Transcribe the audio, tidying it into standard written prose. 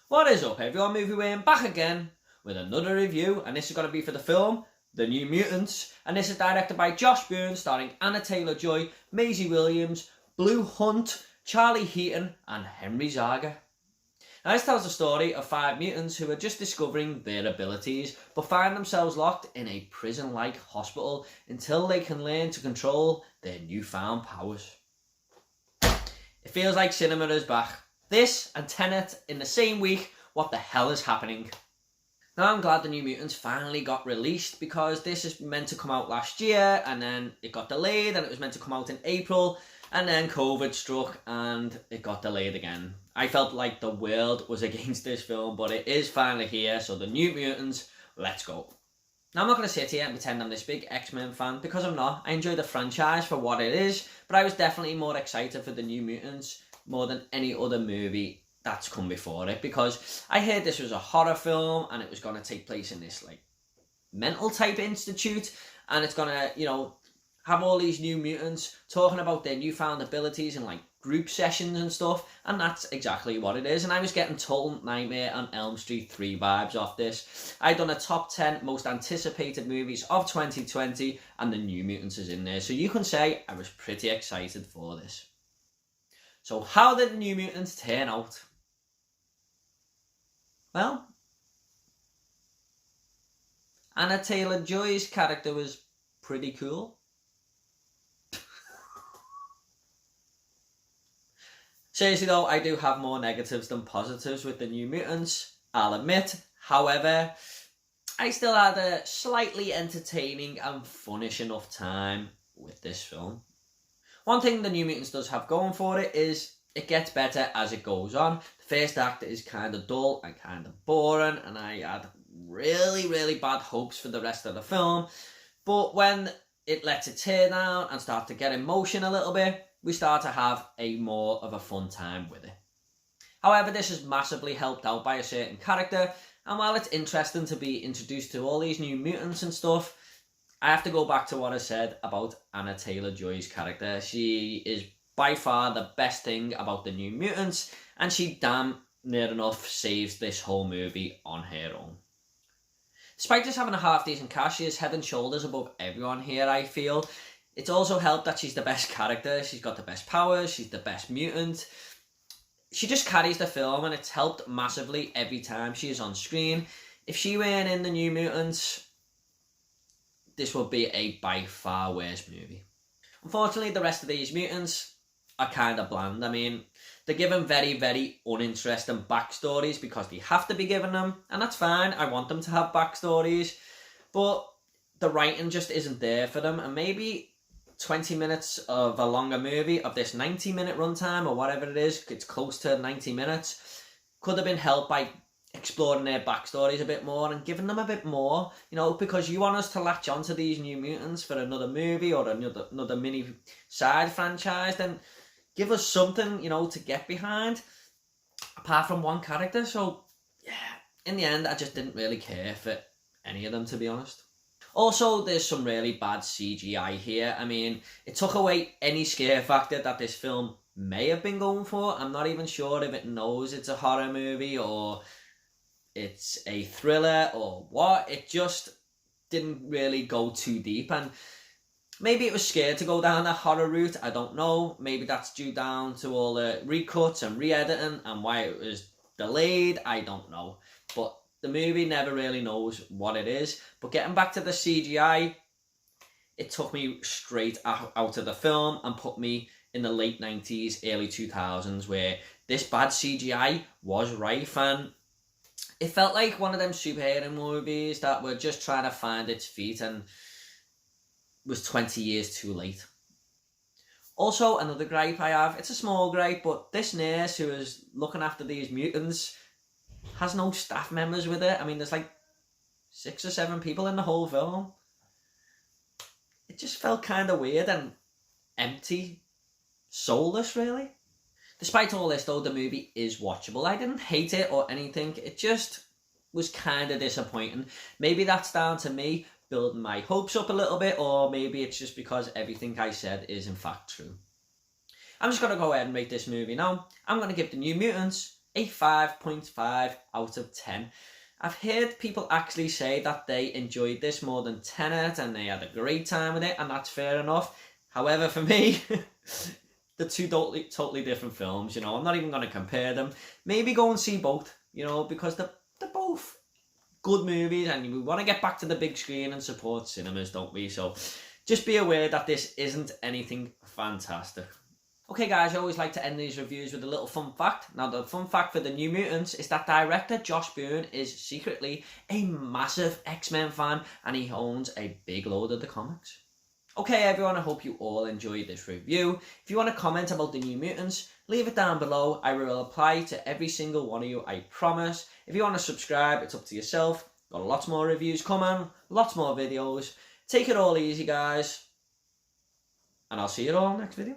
What is up, everyone? Movie Wayne back again with another review, and this is going to be for the film The New Mutants, and this is directed by Josh Boone, starring Anna Taylor-Joy, Maisie Williams, Blue Hunt, Charlie Heaton, and Henry Zaga. Now, this tells the story of 5 mutants who are just discovering their abilities, but find themselves locked in a prison-like hospital until they can learn to control their newfound powers. It feels like cinema is back. This and Tenet in the same week. What the hell is happening? Now, I'm glad The New Mutants finally got released, because this is meant to come out last year and then it got delayed, and it was meant to come out in April, and then COVID struck and it got delayed again. I felt like the world was against this film, but it is finally here, so The New Mutants, let's go. Now, I'm not going to sit here and pretend I'm this big X-Men fan, because I'm not. I enjoy the franchise for what it is, but I was definitely more excited for The New Mutants more than any other movie that's come before it, because I heard this was a horror film and it was going to take place in this like mental type institute, and it's going to, have all these new mutants talking about their newfound abilities and like group sessions and stuff, and that's exactly what it is. And I was getting Total Nightmare on Elm Street 3 vibes off this. I'd done a top 10 most anticipated movies of 2020, and The New Mutants is in there, so you can say I was pretty excited for this. So how did The New Mutants turn out? Well, Anna Taylor-Joy's character was pretty cool. Seriously though, I do have more negatives than positives with The New Mutants, I'll admit. However, I still had a slightly entertaining and funnish enough time with this film. One thing The New Mutants does have going for it is it gets better as it goes on. The first act is kind of dull and kind of boring, and I had really bad hopes for the rest of the film. But when it lets it tear down and start to get emotion a little bit, we start to have a more of a fun time with it. However, this is massively helped out by a certain character, and while it's interesting to be introduced to all these new mutants and stuff, I have to go back to what I said about Anna Taylor-Joy's character. She is by far the best thing about The New Mutants, and she damn near enough saves this whole movie on her own. Despite just having a half decent cast, she is head and shoulders above everyone here, I feel. It's also helped that she's the best character, she's got the best powers, she's the best mutant. She just carries the film, and it's helped massively every time she is on screen. If she weren't in The New Mutants, this would be a by far worse movie. Unfortunately, the rest of these mutants are kind of bland. I mean, they're given very uninteresting backstories because they have to be given them, and that's fine. I want them to have backstories, but the writing just isn't there for them, and maybe 20 minutes of a longer movie of this 90-minute runtime or whatever it is, it's close to 90 minutes, could have been helped by exploring their backstories a bit more and giving them a bit more, because you want us to latch onto these new mutants for another movie or another mini side franchise, then give us something, to get behind, apart from one character. So, yeah, in the end, I just didn't really care for any of them, to be honest. Also, there's some really bad CGI here. I mean, it took away any scare factor that this film may have been going for. I'm not even sure if it knows it's a horror movie or it's a thriller or what. It just didn't really go too deep, and maybe it was scared to go down that horror route. I don't know. Maybe that's due down to all the recuts and re-editing and why it was delayed. I don't know. But the movie never really knows what it is. But getting back to the CGI, it took me straight out of the film and put me in the late 90s, early 2000s, where this bad CGI was rife, and it felt like one of them superhero movies that were just trying to find its feet and was 20 years too late. Also, another gripe I have, it's a small gripe, but this nurse who is looking after these mutants has no staff members with her. I mean, there's like 6 or 7 people in the whole film. It just felt kind of weird and empty, soulless, really. Despite all this though, the movie is watchable. I didn't hate it or anything, it just was kind of disappointing. Maybe that's down to me building my hopes up a little bit, or maybe it's just because everything I said is in fact true. I'm just going to go ahead and rate this movie now. I'm going to give The New Mutants a 5.5 out of 10. I've heard people actually say that they enjoyed this more than Tenet and they had a great time with it, and that's fair enough. However, for me, the two totally different films, you know, I'm not even going to compare them. Maybe go and see both, you know, because they're both good movies and we want to get back to the big screen and support cinemas, don't we? So just be aware that this isn't anything fantastic. Okay guys, I always like to end these reviews with a little fun fact. Now the fun fact for the New Mutants is that director Josh Boone is secretly a massive X-Men fan and he owns a big load of the comics. Okay everyone, I hope you all enjoyed this review. If you want to comment about the New Mutants, leave it down below. I will reply to every single one of you, I promise. If you want to subscribe, it's up to yourself. Got lots more reviews coming, lots more videos. Take it all easy guys, and I'll see you all next video.